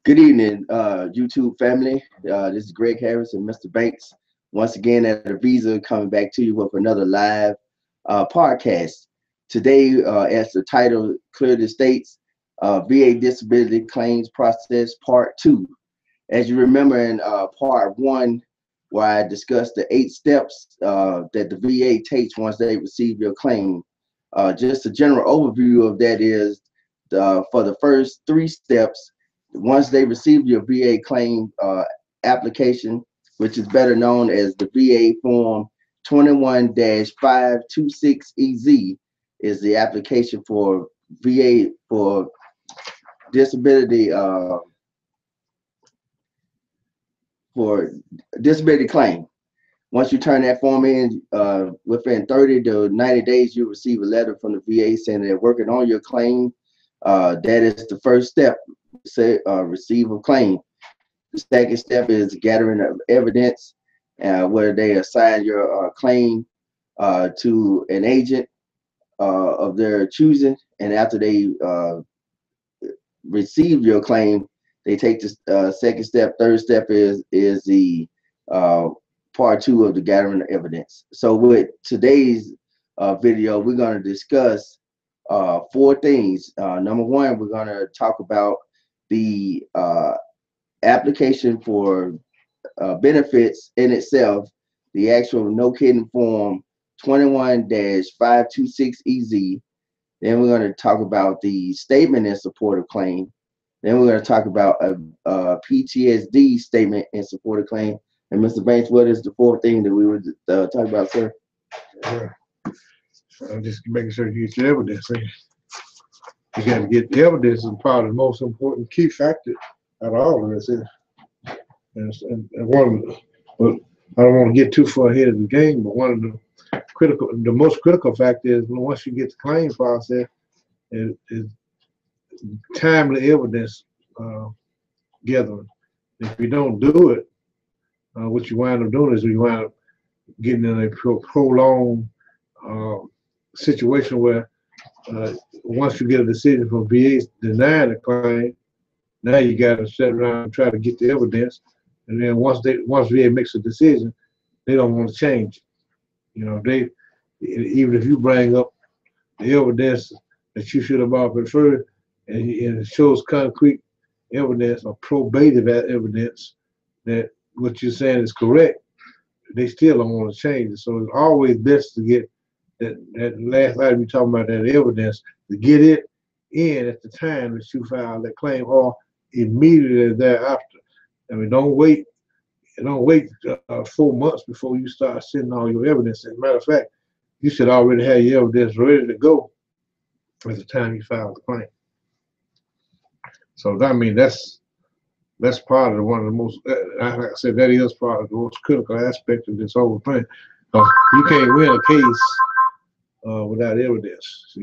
Good evening, YouTube family. This is Greg Harris and Mr. Banks once again at a Visa coming back to you with another live podcast. Today, as the title clearly states, VA Disability Claims Process Part 2. As you remember in Part 1, where I discussed the 8 steps that the VA takes once they receive your claim. Just a general overview of that is for the first 3 steps, once they receive your VA claim application, which is better known as the VA Form 21-526EZ, is the application for VA for disability claim. Once you turn that form in, within 30 to 90 days, you'll receive a letter from the VA saying they're working on your claim. That is the first step. Receive a claim. The second step is gathering of evidence, where they assign your claim to an agent of their choosing, and after they receive your claim, they take the second step. Third step is the part 2 of the gathering of evidence. So with today's video, we're going to discuss 4 things. Number 1, we're going to talk about the application for benefits in itself, the actual no-kidding form 21-526EZ. Then we're going to talk about the statement in support of claim. Then we're going to talk about a PTSD statement in support of claim. And Mr. Banks, what is the 4th thing that we were talking about, sir? I'm just making sure you get your evidence. You got to get the evidence is probably the most important key factor out of all of this. And but I don't want to get too far ahead of the game, but one of the most critical factor is once you get the claim process, is timely evidence gathering. If you don't do it, what you wind up doing is you wind up getting in a prolonged situation where once you get a decision from VA denying the claim, now you got to sit around and try to get the evidence, and then once VA makes a decision, they don't want to change it. You know, even if you bring up the evidence that you should have preferred, and it shows concrete evidence or probative evidence that what you're saying is correct, they still don't want to change it. So it's always best to get that last item you talking about, that evidence, to get it in at the time that you file that claim or immediately thereafter. I mean, don't wait 4 months before you start sending all your evidence. As a matter of fact, you should already have your evidence ready to go at the time you file the claim. So I mean, that's part of one of the most, like I said, that is part of the most critical aspect of this whole thing. You can't win a case without evidence.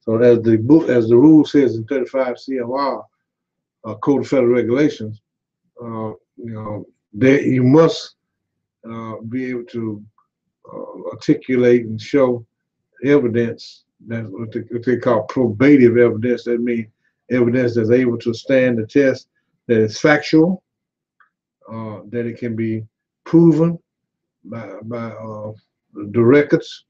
So as the rule says in 35 CFR, Code of Federal Regulations, you must be able to articulate and show evidence. That's what they call probative evidence. That means evidence that's able to stand the test, that is factual, that it can be proven by the records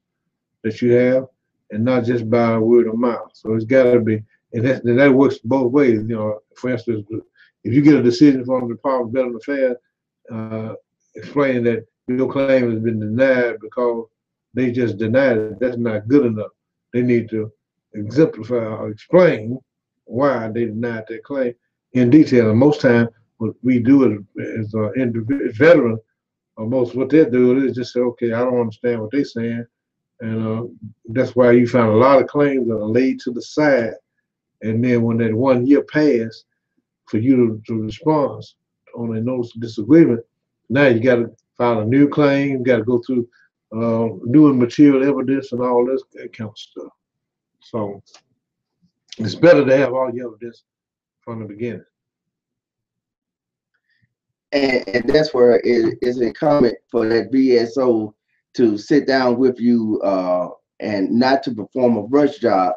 that you have, and not just by word of mouth. So it's got to be, and that works both ways. You know, for instance, if you get a decision from the Department of Veterans Affairs explaining that your claim has been denied because they just denied it, that's not good enough. They need to exemplify or explain why they denied that claim in detail. And most times, what we do as veterans, most what they do is just say, okay, I don't understand what they're saying. And that's why you find a lot of claims that are laid to the side. And then when that 1 year passed for you to respond on a notice of disagreement, now you got to file a new claim, you got to go through new and material evidence and all this kind of stuff. So it's better to have all your evidence from the beginning. And that's where it is incumbent for that VSO to sit down with you and not to perform a rush job.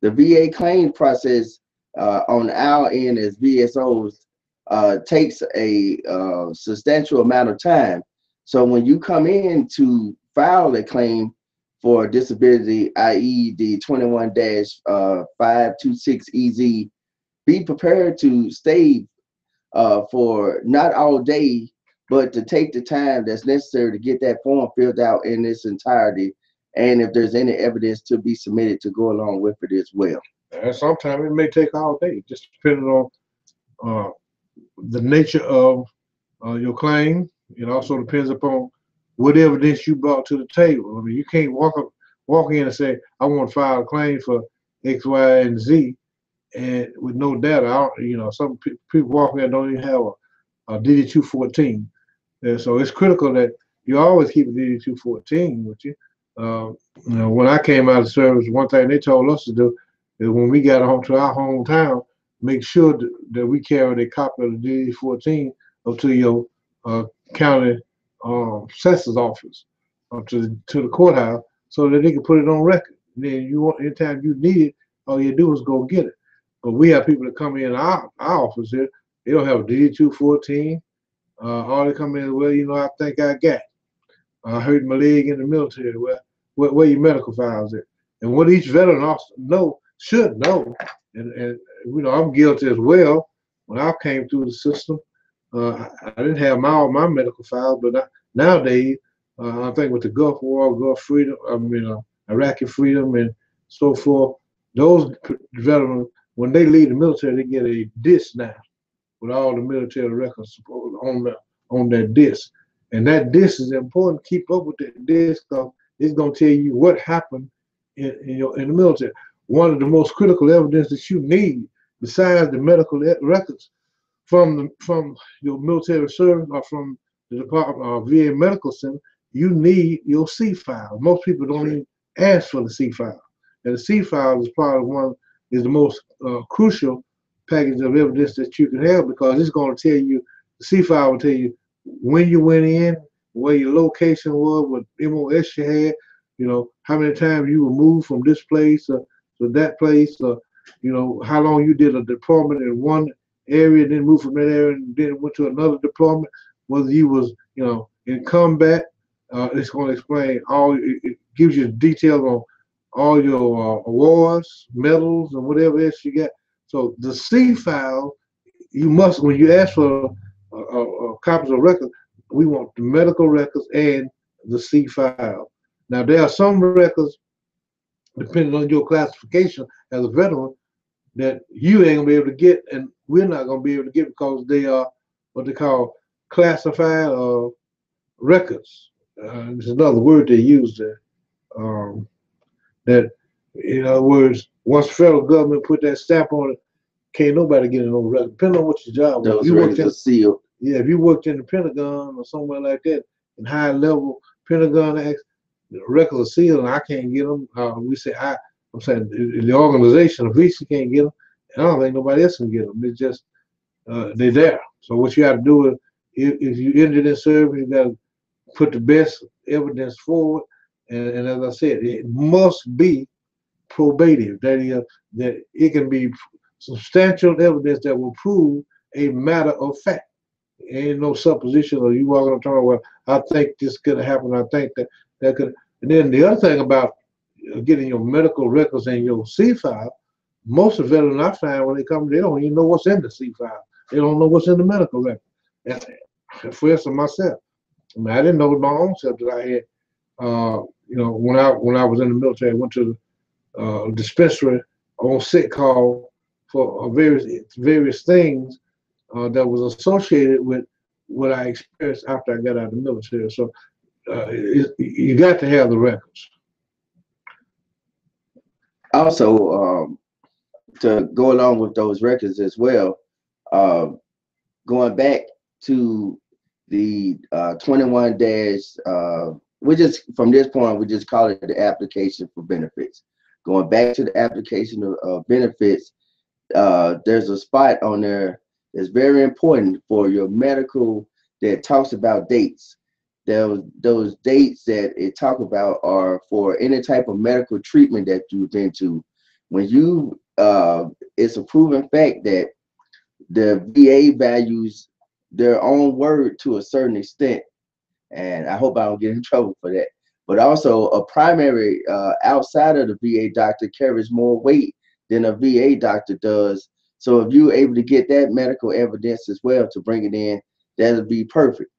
The VA claim process on our end as VSOs takes a substantial amount of time. So when you come in to file a claim for disability, i.e. the 21-526EZ, be prepared to stay for not all day, but to take the time that's necessary to get that form filled out in its entirety, and if there's any evidence to be submitted to go along with it as well. And sometimes it may take all day, just depending on the nature of your claim. It also depends upon what evidence you brought to the table. I mean, you can't walk in and say, I want to file a claim for X, Y, and Z, and with no data. Some people walk in and don't even have a DD-214. And so it's critical that you always keep a DD-214 with you. When I came out of service, one thing they told us to do is when we got home to our hometown, make sure that we carried a copy of the DD-14 up to your county census office, up to the courthouse, so that they can put it on record. And then anytime you need it, all you do is go get it. But we have people that come in our office here, they don't have a DD-214. All they come in, well, I think I got. I hurt my leg in the military. Well, where your medical files at? And what each veteran also should know, and I'm guilty as well. When I came through the system, I didn't have all my medical files, but nowadays, I think with the Gulf War, Gulf Freedom, Iraqi freedom, and so forth, those veterans, when they leave the military, they get a disc now with all the military records on that disc. And that disc is important. Keep up with that disc because it's going to tell you what happened in the military. One of the most critical evidence that you need, besides the medical records from your military service or from the Department of VA Medical Center, you need your C file. Most people don't even ask for the C file. And the C file is the most crucial package of evidence that you can have, because it's going to tell you, the C file will tell you when you went in, where your location was, what MOS you had, how many times you were moved from this place to that place, how long you did a deployment in one area, then moved from that area and then went to another deployment, whether you was, in combat. It's going to explain it gives you details on all your awards, medals, and whatever else you got. So the C file, you must, when you ask for copies of records, we want the medical records and the C file. Now, there are some records, depending on your classification as a veteran, that you ain't gonna be able to get, and we're not gonna be able to get, because they are what they call classified records. There's another word they use there. That, in other words, once the federal government put that stamp on it, can't nobody get in no record, depending on what your job was. Those records are sealed. Yeah, if you worked in the Pentagon or somewhere like that, in high level Pentagon acts, the records are sealed, and I can't get them. I'm saying the organization, the VC can't get them, and I don't think nobody else can get them. It's just they're there. So what you got to do is, if you injured in service, you got to put the best evidence forward, and as I said, it must be probative. That it can be substantial evidence that will prove a matter of fact. Ain't no supposition, or you walking up talking, well, I think this could happen. I think that could. And then the other thing about getting your medical records and your C file, most of the veterans I find when they come, they don't even know what's in the C file. They don't know what's in the medical record. And for instance, myself, I didn't know my own self that I had. When I was in the military, I went to the dispensary on sick call for various things that was associated with what I experienced after I got out of the military. So you got to have the records. Also, to go along with those records as well, going back to the 21 dash, from this point, we just call it the application for benefits. Going back to the application of benefits, there's a spot on there that's very important for your medical that talks about dates. Those dates that it talk about are for any type of medical treatment that you've been to. When you, it's a proven fact that the VA values their own word to a certain extent, and I hope I don't get in trouble for that. But also, a primary outside of the VA doctor carries more weight than a VA doctor does. So if you're able to get that medical evidence as well to bring it in, that'll be perfect.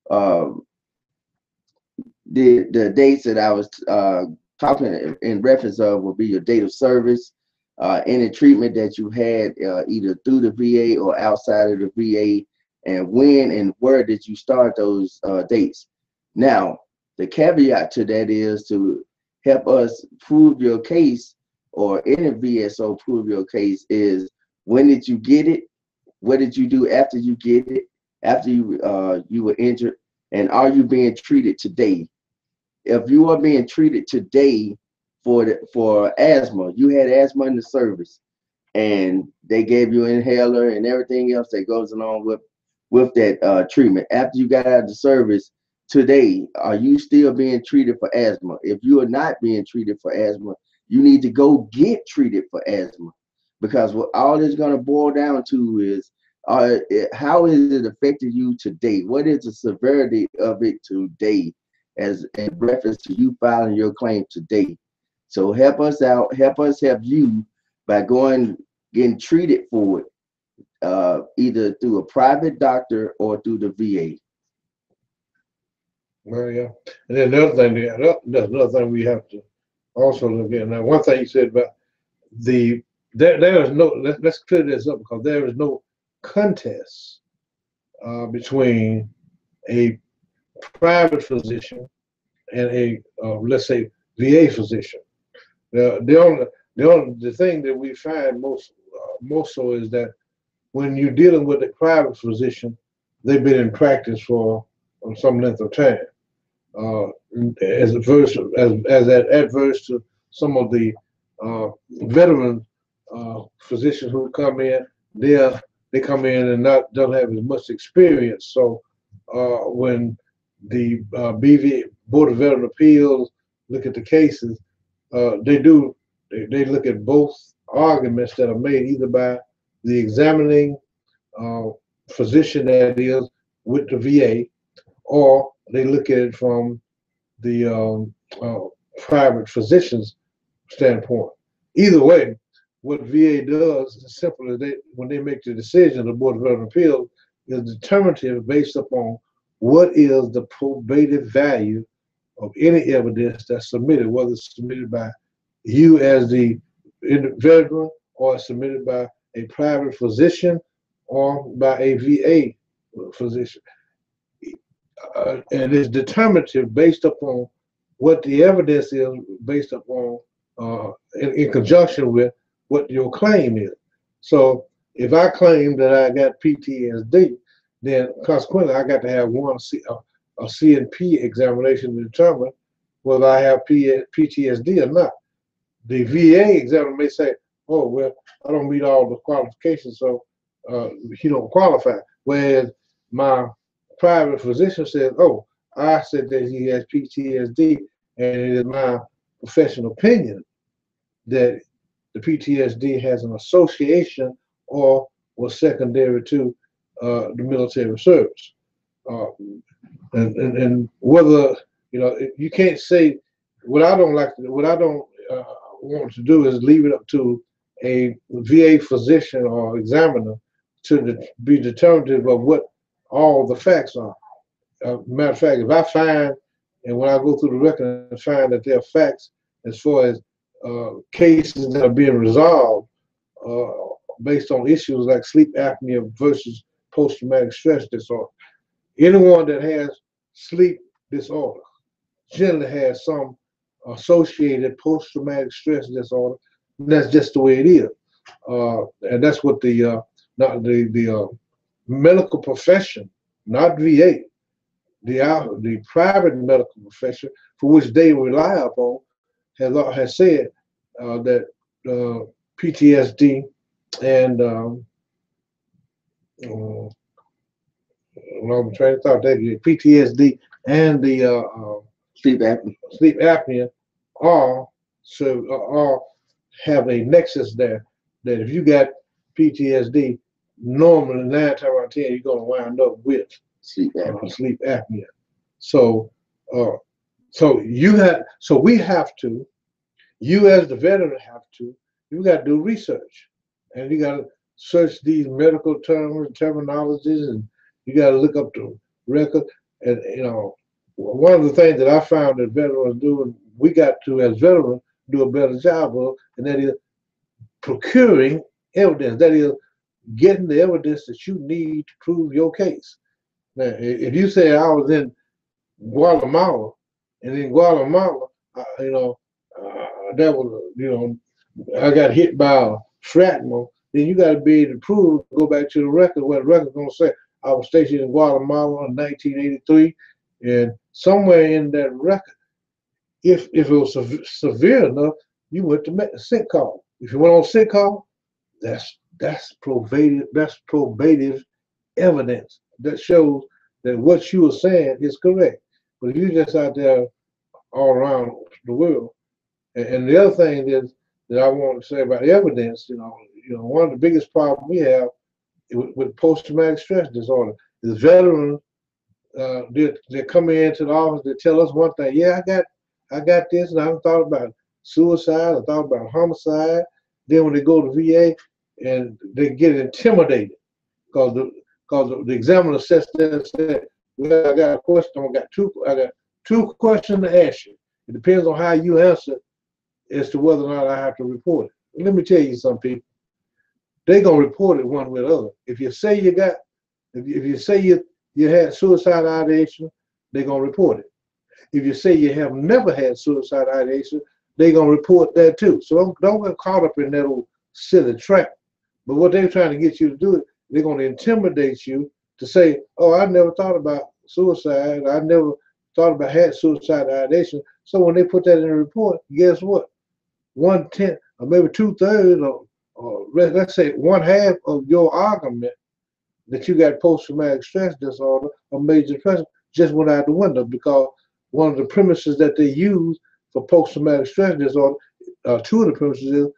Um, the dates that I was talking in reference of will be your date of service, any treatment that you had either through the VA or outside of the VA, and when and where did you start those dates. Now, the caveat to that is to help us prove your case, or any VSO prove your case, is when did you get it? What did you do after you get it? After you were injured, and are you being treated today? If you are being treated today for asthma, you had asthma in the service, and they gave you an inhaler and everything else that goes along with that treatment. After you got out of the service today, are you still being treated for asthma? If you are not being treated for asthma, you need to go get treated for asthma, because what all it's going to boil down to is how is it affecting you today? What is the severity of it today, as in reference to you filing your claim today? So help us out, help us help you by getting treated for it, either through a private doctor or through the VA. Well, yeah. And then the other thing, there's another thing we have to also look at. Now, one thing you said about there is no, let's clear this up, because there is no contest between a private physician and a let's say VA physician. The thing that we find most so is that when you're dealing with a private physician, they've been in practice for some length of time, as adverse to some of the veteran physicians who come in. They come in and don't have as much experience. So when the BV Board of Veteran Appeals look at the cases, they look at both arguments that are made either by the examining physician, that is with the VA, or they look at it from the private physician's standpoint. Either way, what VA does is simple as when they make the decision, the Board of Veteran Appeals is determinative based upon what is the probative value of any evidence that's submitted, whether it's submitted by you as the veteran, or submitted by a private physician, or by a VA physician. And it's determinative based upon what the evidence is, based upon in conjunction with what your claim is. So if I claim that I got PTSD, then consequently I got to have a CNP examination to determine whether I have PTSD or not. The VA examiner may say, oh, well, I don't meet all the qualifications, so he don't qualify. Whereas my private physician says, oh, I said that he has PTSD, and it is my professional opinion that the PTSD has an association or was secondary to the military service. And whether, you can't say, what I don't want to do is leave it up to a VA physician or examiner to be determinative of what all the facts are. Matter of fact, if I find, and when I go through the record and find that there are facts as far as cases that are being resolved based on issues like sleep apnea versus post-traumatic stress disorder, anyone that has sleep disorder generally has some associated post-traumatic stress disorder. And that's just the way it is, and that's what the medical profession, not VA, the private medical profession for which they rely upon, has said that PTSD and I'm trying to thought that PTSD and the sleep apnea all have a nexus there. That if you got PTSD, normally 9 times out of 10 you're going to wind up with Sleep apnea. sleep apnea. So, so we have to, you as the veteran have to, you got to do research, and you got to search these medical terms, terminologies, and you got to look up the record. And one of the things that I found that veterans do, and we got to as veterans do a better job of, and that is procuring evidence. That is getting the evidence that you need to prove your case. Now, if you say I was in Guatemala, and in Guatemala, that was, I got hit by a shrapnel, then you got to be able to prove, go back to the record, where the record's going to say, I was stationed in Guatemala in 1983, and somewhere in that record, if it was severe enough, you went to sick call. If you went on sick call, that's probative evidence that shows that what you were saying is correct. But if you're just out there all around the world, and the other thing is that I want to say about evidence, one of the biggest problems we have with post-traumatic stress disorder is veterans. They come into the office, they tell us one thing. Yeah, I got this, and I thought about suicide, I thought about homicide. Then when they go to VA, and they get intimidated because the examiner sits there and said, "Well, I got a question. I got two questions to ask you. It depends on how you answer as to whether or not I have to report it." And let me tell you something, people. They're gonna report it one way or the other. If you say you had suicide ideation, they're gonna report it. If you say you have never had suicide ideation, they're gonna report that too. So don't get caught up in that old silly trap. But what they're trying to get you to do, they're gonna intimidate you to say, "Oh, I never thought about suicide. I never thought about had suicide ideation." So when they put that in the report, guess what? 1/10 or maybe 2/3 or let's say 1/2 of your argument that you got post-traumatic stress disorder or major depression just went out the window, because one of the premises that they use for post-traumatic stress disorder, two of the premises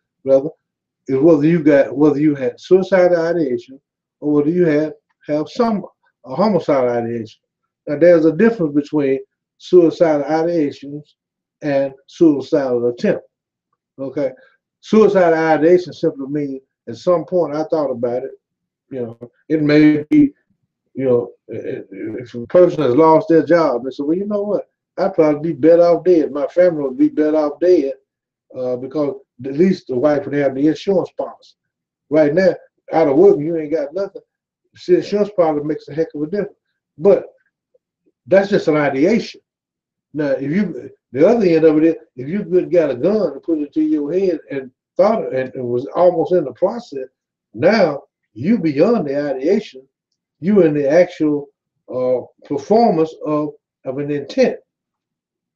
is whether you had suicide ideation or whether you have some homicide ideation. Now there's a difference between suicide ideations and suicidal attempt. Okay, suicide ideation simply means at some point I thought about it. It may be, if a person has lost their job, they say, "Well, you know what? I'd probably be better off dead. My family would be better off dead because at least the wife would have the insurance policy." Right now, out of work, you ain't got nothing. The insurance policy makes a heck of a difference. But that's just an ideation. Now, the other end of it is, if you got a gun and put it to your head and thought it and was almost in the process, now you beyond the ideation, you in the actual performance of an intent.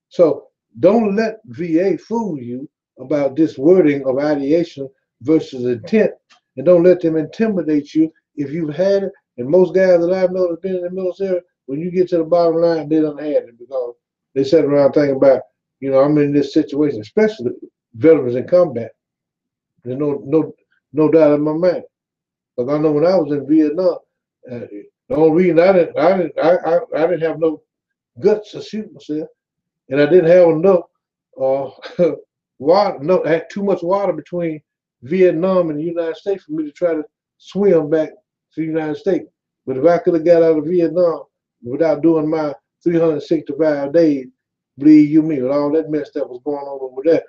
So don't let VA fool you about this wording of ideation versus intent, and don't let them intimidate you if you've had it. And most guys that I know that have been in the military, when you get to the bottom line, they done had it, because they sat around thinking about, I'm in this situation, especially veterans in combat. There's no doubt in my mind. Because I know when I was in Vietnam, the only reason I didn't have no guts to shoot myself, and I didn't have enough water. No, I had too much water between Vietnam and the United States for me to try to swim back to the United States. But if I could have got out of Vietnam without doing my 365 days, believe you me, with all that mess that was going on over there,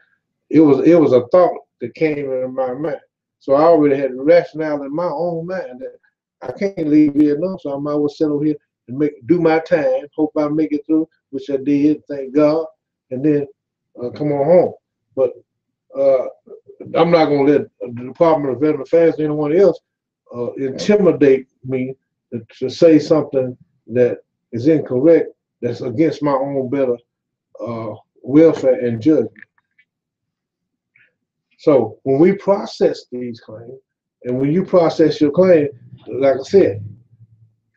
it was a thought that came into my mind. So I already had the rationale in my own mind that I can't leave Vietnam, so I might as well settle here and do my time, hope I make it through, which I did, thank God, and then come on home. But I'm not going to let the Department of Veteran Affairs or anyone else intimidate me to say something that is incorrect, that's against my own better welfare and judgment. So when we process these claims, and when you process your claim, like I said,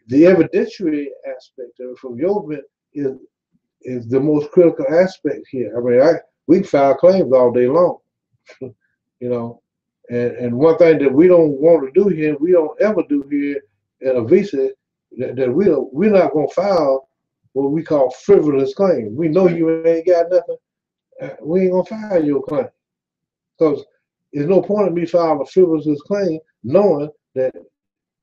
the evidentiary aspect of it from your vent is the most critical aspect here. I mean, we file claims all day long, And one thing that we don't want to do here, we don't ever do here at Avisa, that we're not gonna file what we call frivolous claim. We know you ain't got nothing. We ain't gonna file your claim because there's no point in me filing a frivolous claim knowing that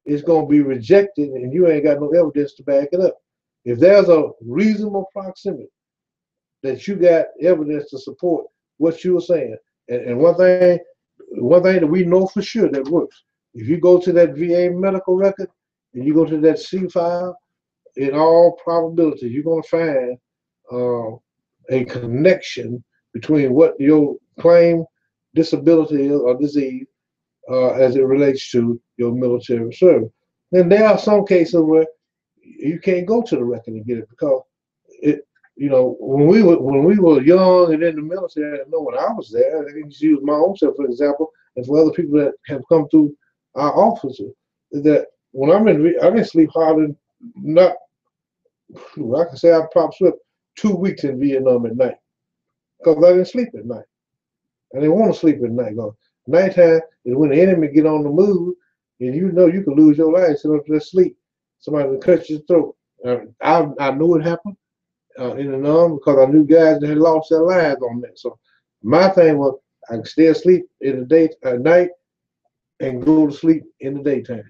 it's gonna be rejected and you ain't got no evidence to back it up. If there's a reasonable proximity that you got evidence to support what you were saying, and one thing that we know for sure that works, if you go to that VA medical record and you go to that C file, in all probability, you're going to find a connection between what your claim disability is or disease as it relates to your military service. And there are some cases where you can't go to the record and get it because it, when we were young and in the military, I know when I was there, I can just use my own self for example, and for other people that have come through our offices, that when I didn't sleep hard, not, I can say I probably slept 2 weeks in Vietnam at night because I didn't sleep at night. I didn't want to sleep at night. Nighttime is when the enemy get on the move, and you can lose your life. So just sleep. Somebody will cut your throat. I knew it happened in the Nam because I knew guys that had lost their lives on that. So my thing was I could still sleep in the day at night and go to sleep in the daytime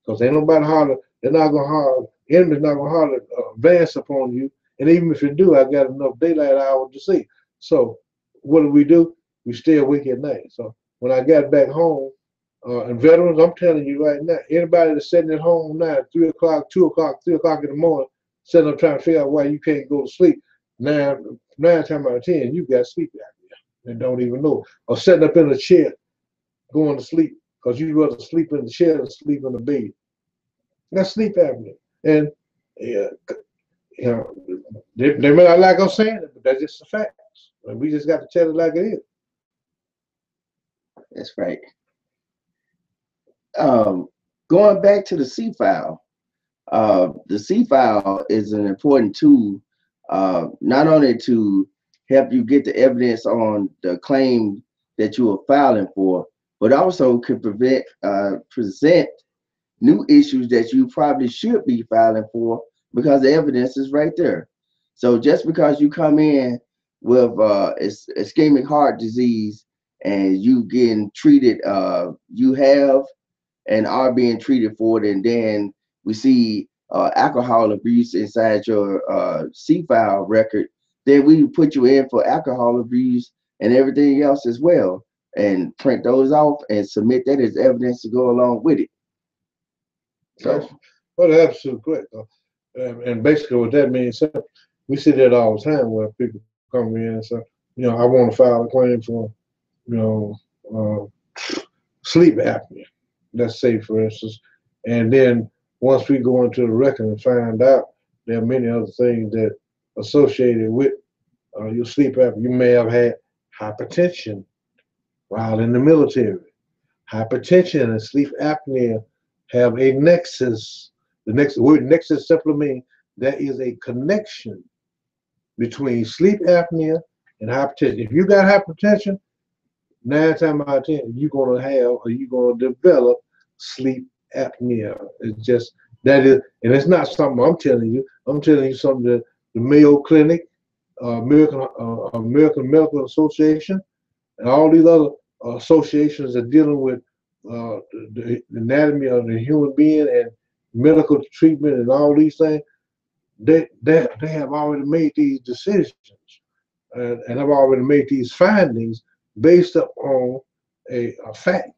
because ain't nobody holler. They're not gonna holler. Enemy's not gonna holler advance upon you. And even if you do, I got enough daylight hours to see. So what do? We stay awake at night. So when I got back home, and veterans, I'm telling you right now, anybody that's sitting at home now at 3 o'clock, 2 o'clock, 3 o'clock in the morning, sitting up trying to figure out why you can't go to sleep, nine times out of 10, you got sleep apnea and don't even know. Or sitting up in a chair going to sleep because you'd rather sleep in the chair than sleep in the bed. That's sleep apnea. And they may not like us saying it, but that's just the facts. And we just got to tell it like it is. That's right. Going back to the C file, the C file is an important tool, not only to help you get the evidence on the claim that you are filing for, but also could present new issues that you probably should be filing for because the evidence is right there. So just because you come in with ischemic heart disease and you getting treated, you have and are being treated for it, and then we see alcohol abuse inside your C file record, then we put you in for alcohol abuse and everything else as well, and print those off and submit that as evidence to go along with it. So, well, that's absolutely correct. And basically, what that means, we see that all the time where people come in and say, I want to file a claim for, sleep apnea. Let's say, for instance, and then once we go into the record and find out there are many other things that associated with your sleep apnea, you may have had hypertension while in the military. Hypertension and sleep apnea have a nexus. The word nexus simply means there is a connection between sleep apnea and hypertension. If you got hypertension, 9 times out of 10, you're going to have or you're going to develop sleep apnea. It's just that is, and it's not something I'm telling you. I'm telling you something that the Mayo Clinic, American Medical Association, and all these other associations are dealing with the anatomy of the human being and medical treatment and all these things. They have already made these decisions and have already made these findings based upon a fact,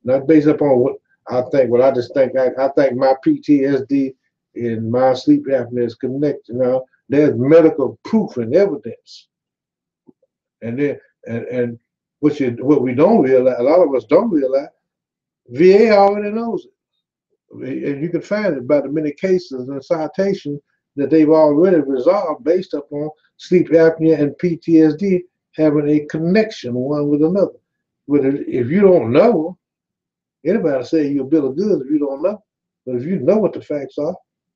not based upon what I think. What I just think, I think my PTSD and my sleep apnea is connected. Now there's medical proof and evidence, and then and what we don't realize, a lot of us don't realize, VA already knows it, and you can find it by the many cases and citations that they've already resolved based upon sleep apnea and PTSD having a connection one with another. But if you don't know, anybody say you're a bill of goods if you don't know. But if you know what the facts are,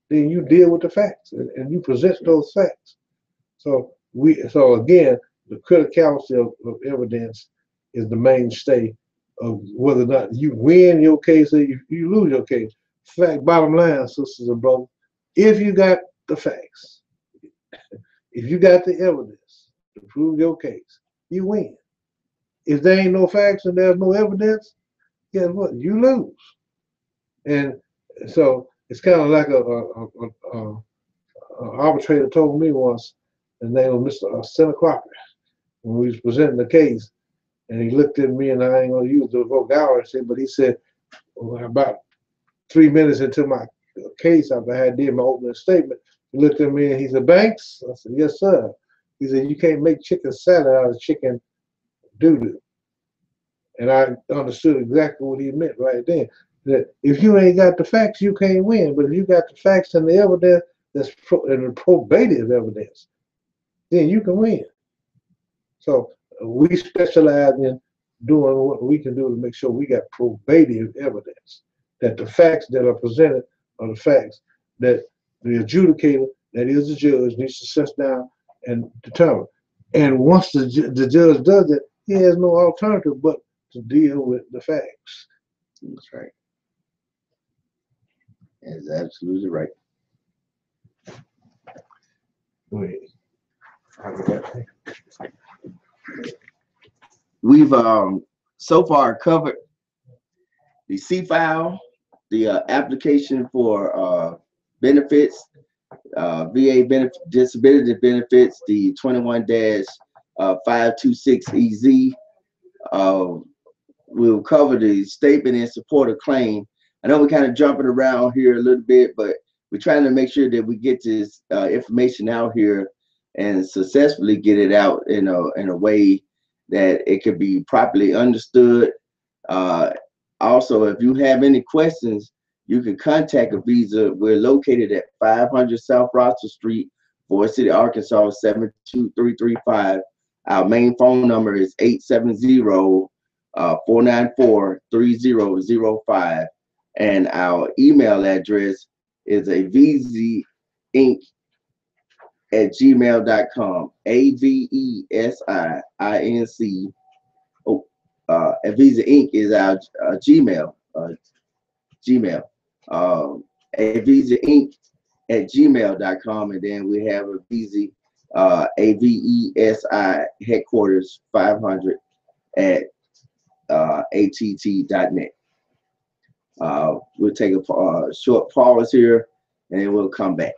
then you deal with the facts and you present those facts. So again, the criticality of evidence is the mainstay of whether or not you win your case or you lose your case. Fact, bottom line, sisters and brothers, if you got the facts, if you got the evidence to prove your case, you win. If there ain't no facts and there's no evidence, guess what? You lose. And so it's kind of like a arbitrator told me once, his name was Mr. Senequapi, when we was presenting the case, and he looked at me, and I ain't gonna use the vulgarity, but he said, well, about 3 minutes into my case, after I had did my opening statement, he looked at me and he said, "Banks?" I said, "Yes, sir." He said, "You can't make chicken salad out of chicken doo-doo." And I understood exactly what he meant right then. That if you ain't got the facts, you can't win. But if you got the facts and the evidence and the probative evidence, then you can win. So we specialize in doing what we can do to make sure we got probative evidence, that the facts that are presented are the facts that the adjudicator, that is the judge, needs to sit down and determine. And once the judge does it, he has no alternative but to deal with the facts. That's right. That's absolutely right. Wait. We've so far covered the C-file, the application for benefits, VA benefit, disability benefits, the 21-526EZ. We'll cover the statement in support of claim. I know we're kind of jumping around here a little bit, but we're trying to make sure that we get this information out here and successfully get it out in a way that it could be properly understood. Also, if you have any questions, you can contact Aviza. We're located at 500 South Roster Street, Forest City, Arkansas, 72335. Our main phone number is 870-494-3005. And our email address is avesinc@gmail.com. AVESIINC. Aviza Inc. is our Gmail. AvisaInc@gmail.com, and then we have Aviza AVESI headquarters 500 at att.net. We'll take a short pause here, and then we'll come back.